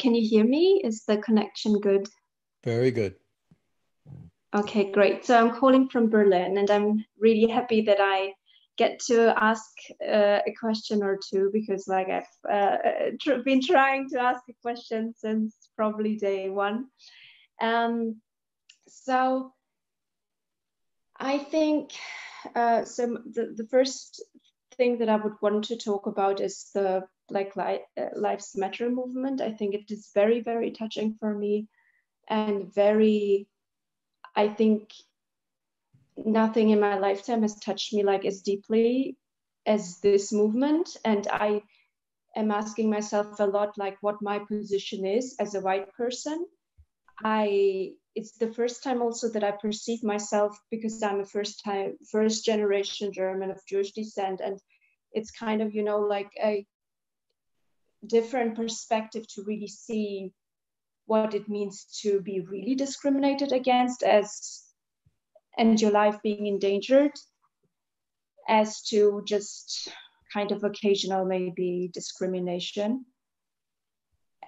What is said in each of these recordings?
can you hear me? Is the connection good? Very good. Okay, great. So I'm calling from Berlin, and I'm really happy that I get to ask a question or two, because like I've been trying to ask a question since probably day one. So I think so the first thing that I would want to talk about is the Black Lives Matter movement. I think it is very, very touching for me, and very, I think nothing in my lifetime has touched me like as deeply as this movement. And I am asking myself a lot, like, what my position is as a white person. It's the first time also that I perceive myself, because I'm a first generation German of Jewish descent, and it's kind of, you know, like a different perspective to really see what it means to be really discriminated against, and your life being endangered, as to just kind of occasional maybe discrimination,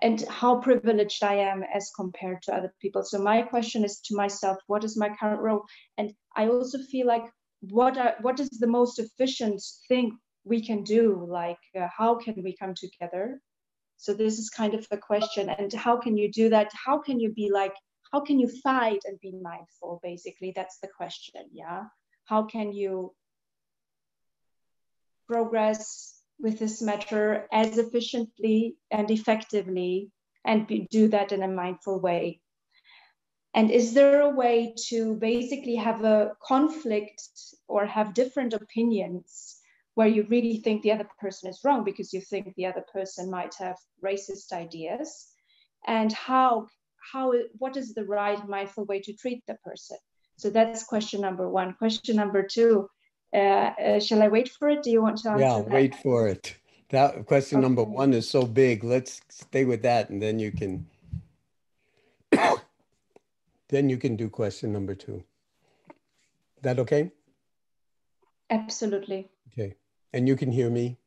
and how privileged I am as compared to other people. So my question is to myself, what is my current role? And I also feel like, what is the most efficient thing we can do? Like, how can we come together? So this is kind of a question. And how can you do that? How can you be like, how can you fight and be mindful? Basically, that's the question. Yeah. How can you progress with this matter as efficiently and effectively, and do that in a mindful way? And is there a way to basically have a conflict or have different opinions where you really think the other person is wrong because you think the other person might have racist ideas? And what is the right mindful way to treat the person? So that's question number one. Question number two, shall I wait for it? Do you want to answer that? Yeah, wait for it. That question number one is so big. Let's stay with that, and then you can do question number two. That okay? Absolutely. Okay. And you can hear me?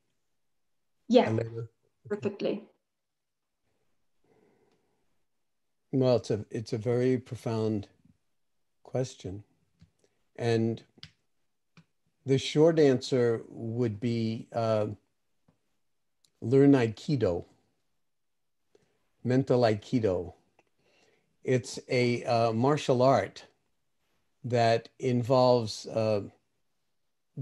Yeah, Elena? perfectly. Well, it's a very profound question. And the short answer would be learn Aikido, mental Aikido. It's a martial art that involves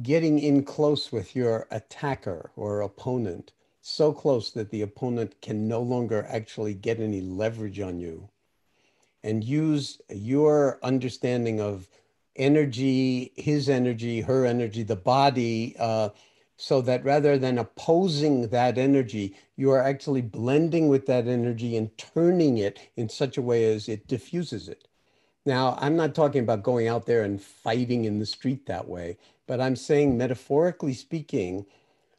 getting in close with your attacker or opponent, so close that the opponent can no longer actually get any leverage on you, and use your understanding of energy, his energy, her energy, the body, so that rather than opposing that energy, you are actually blending with that energy and turning it in such a way as it diffuses it. Now, I'm not talking about going out there and fighting in the street that way, but I'm saying, metaphorically speaking,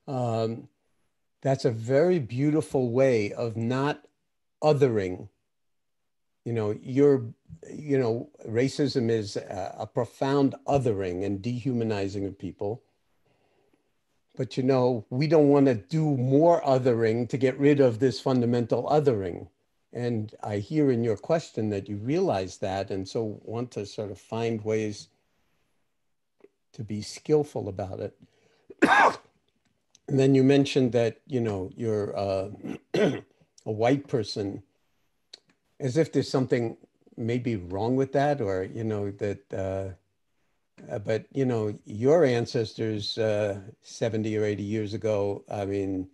that's a very beautiful way of not othering. Racism is a profound othering and dehumanizing of people. But, we don't want to do more othering to get rid of this fundamental othering. And I hear in your question that you realize that, and so want to sort of find ways to be skillful about it. And then you mentioned that, you're a white person, as if there's something maybe wrong with that, or, but, your ancestors 70 or 80 years ago, I mean,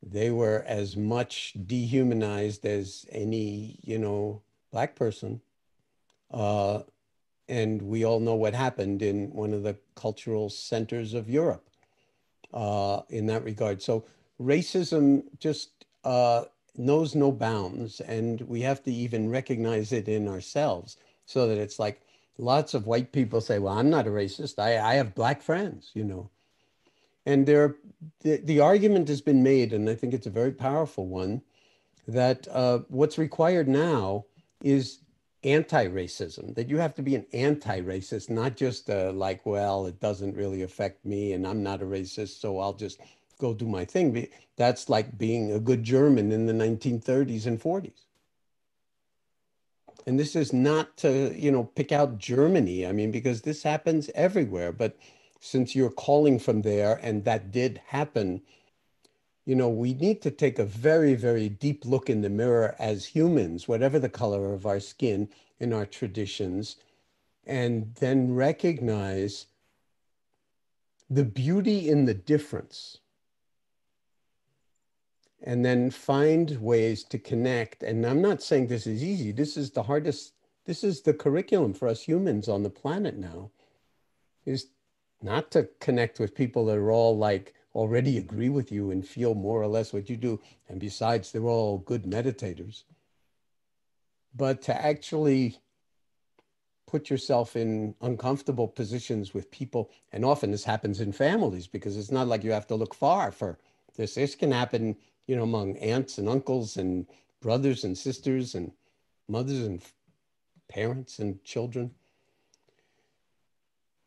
they were as much dehumanized as any, Black person. And we all know what happened in one of the cultural centers of Europe in that regard. So racism just knows no bounds, and we have to even recognize it in ourselves, so that it's like lots of white people say, well, I'm not a racist. I have Black friends, And the argument has been made, and I think it's a very powerful one, that what's required now is anti-racism, that you have to be an anti-racist, not just like, well, it doesn't really affect me and I'm not a racist, so I'll just go do my thing. That's like being a good German in the 1930s and 40s. And this is not to, pick out Germany. I mean, because this happens everywhere. But since you're calling from there and that did happen, we need to take a very, very deep look in the mirror as humans, whatever the color of our skin, in our traditions, and then recognize the beauty in the difference, and then find ways to connect. And I'm not saying this is easy. This is the hardest. This is the curriculum for us humans on the planet now, is not to connect with people that are all like already agree with you and feel more or less what you do. And besides, they're all good meditators. But to actually put yourself in uncomfortable positions with people. And often this happens in families, because it's not like you have to look far for this. This can happen, among aunts and uncles and brothers and sisters and mothers and parents and children.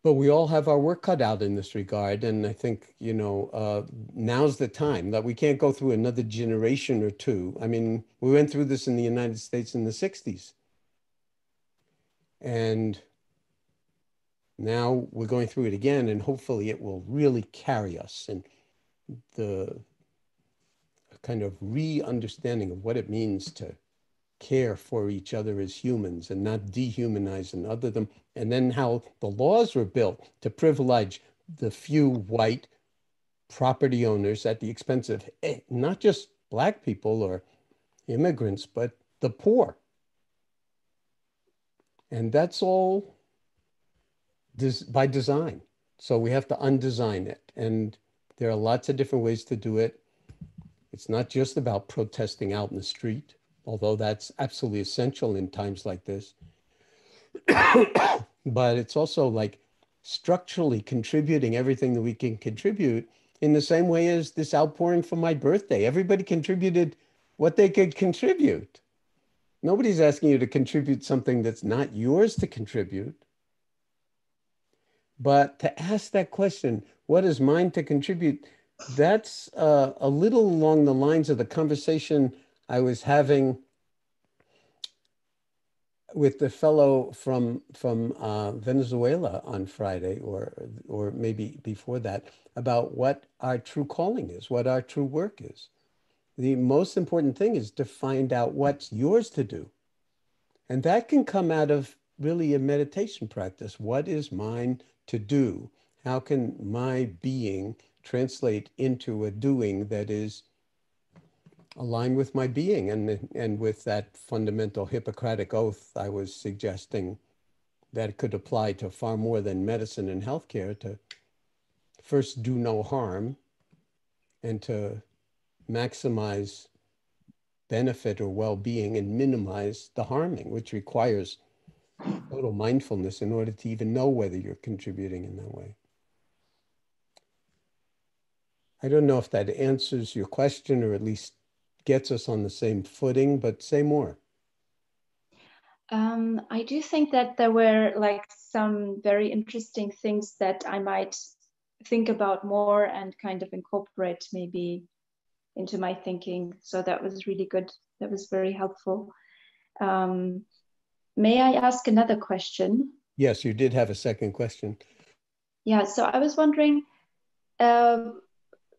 But we all have our work cut out in this regard. And I think, now's the time that we can't go through another generation or two. I mean, we went through this in the United States in the 60s. And now we're going through it again, and hopefully it will really carry us. And the kind of re-understanding of what it means to care for each other as humans and not dehumanize and other them. And then how the laws were built to privilege the few white property owners at the expense of not just Black people or immigrants, but the poor. And that's all by design. So we have to undesign it. And there are lots of different ways to do it. It's not just about protesting out in the street, although that's absolutely essential in times like this. But it's also like structurally contributing everything that we can contribute, in the same way as this outpouring for my birthday. Everybody contributed what they could contribute. Nobody's asking you to contribute something that's not yours to contribute. But to ask that question, what is mine to contribute? That's a little along the lines of the conversation I was having with the fellow from Venezuela on Friday, or maybe before that, about what our true calling is, what our true work is. The most important thing is to find out what's yours to do. And that can come out of really a meditation practice. What is mine to do? How can my being translate into a doing that is aligned with my being, and with that fundamental Hippocratic oath I was suggesting that it could apply to far more than medicine and healthcare, to first do no harm and to maximize benefit or well-being and minimize the harming, which requires total mindfulness in order to even know whether you're contributing in that way. I don't know if that answers your question, or at least gets us on the same footing, but say more. I do think that there were like some very interesting things that I might think about more and kind of incorporate maybe into my thinking. So that was really good. That was very helpful. May I ask another question? Yes, you did have a second question. Yeah, so I was wondering,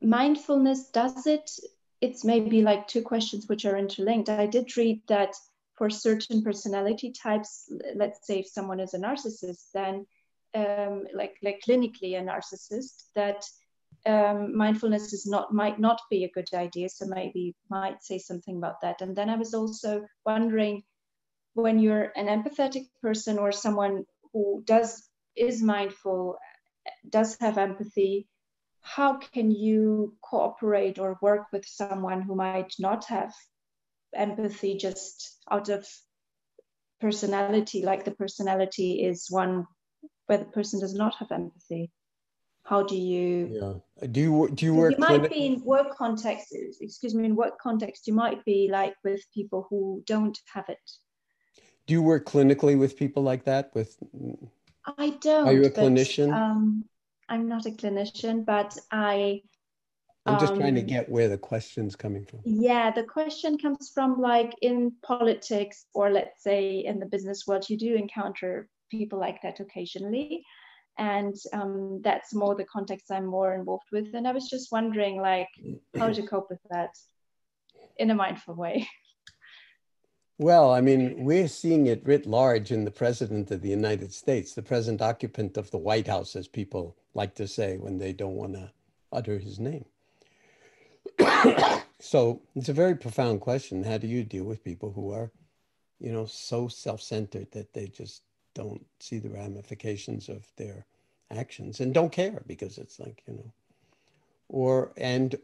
mindfulness, it's maybe like two questions which are interlinked. I did read that for certain personality types, let's say if someone is a narcissist, then like clinically a narcissist, that mindfulness might not be a good idea. So maybe might say something about that. And then I was also wondering, when you're an empathetic person or someone who is mindful, does have empathy, how can you cooperate or work with someone who might not have empathy, just out of personality, like the personality is one where the person does not have empathy? How do you... Yeah. Do you work... You might be in work context, in work context, you might be like with people who don't have it. Do you work clinically with people like that? I don't. Are you a clinician? I'm not a clinician, but I I'm just trying to get where the question's coming from. Yeah, the question comes from like in politics, or let's say in the business world, you do encounter people like that occasionally. And that's more the context I'm more involved with. And I was just wondering like how to cope with that in a mindful way. Well, I mean, we're seeing it writ large in the President of the United States, the present occupant of the White House, as people like to say when they don't want to utter his name. So it's a very profound question. How do you deal with people who are, you know, so self-centered that they just don't see the ramifications of their actions and don't care because it's like, you know, or and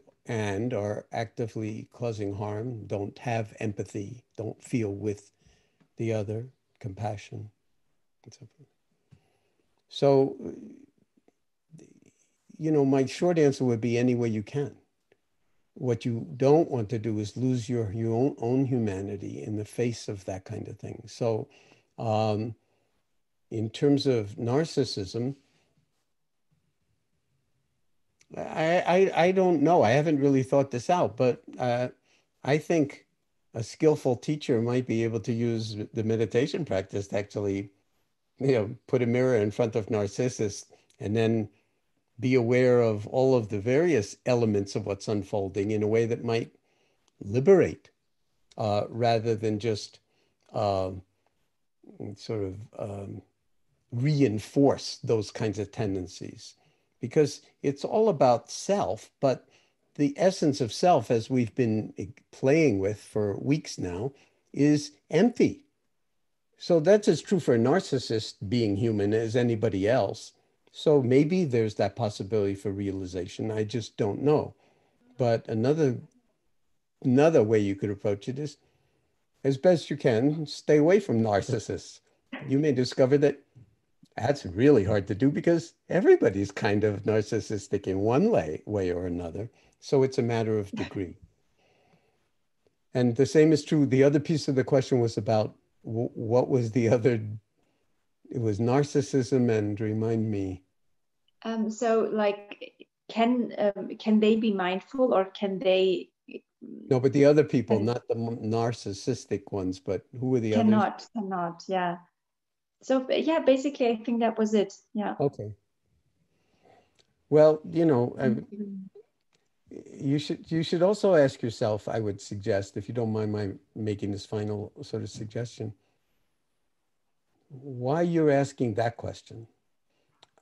are actively causing harm, don't have empathy, don't feel with the other, compassion, and so forth. So, you know, my short answer would be any way you can. What you don't want to do is lose your own humanity in the face of that kind of thing. So, in terms of narcissism, I don't know. I haven't really thought this out, but I think a skillful teacher might be able to use the meditation practice to actually, you know, put a mirror in front of Narcissus and then be aware of all of the various elements of what's unfolding in a way that might liberate, rather than just uh, sort of reinforce those kinds of tendencies. Because it's all about self, but the essence of self, as we've been playing with for weeks now, is empty. So that's as true for a narcissist being human as anybody else. So maybe there's that possibility for realization. I just don't know. But another way you could approach it is, as best you can, stay away from narcissists. You may discover that that's really hard to do because everybody's kind of narcissistic in one way or another. So it's a matter of degree. And the same is true. The other piece of the question was about what was the other? It was narcissism and remind me. So like can they be mindful, or can they No, but the other people, not the narcissistic ones, but who were the others? cannot, yeah. So yeah, basically I think that was it. Yeah. Okay. Well, you know, Thank you. you should also ask yourself, I would suggest, if you don't mind my making this final sort of suggestion, why you're asking that question.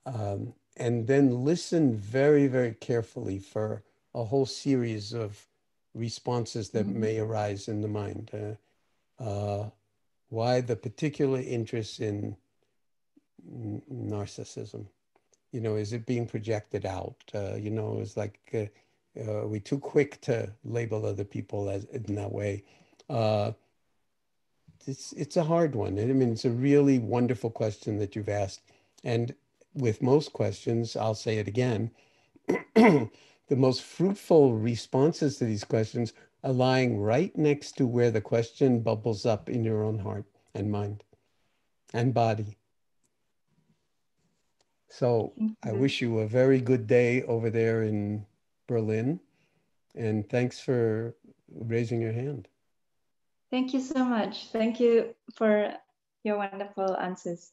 And then listen very, very carefully for a whole series of responses that may arise in the mind. Why the particular interest in narcissism? You know, is it being projected out? You know, it's like, are we too quick to label other people as in that way? Uh, it's a hard one. I mean, it's a really wonderful question that you've asked. And with most questions, I'll say it again, the most fruitful responses to these questions are lying right next to where the question bubbles up in your own heart and mind and body. So I wish you a very good day over there in Berlin. And thanks for raising your hand. Thank you so much. Thank you for your wonderful answers.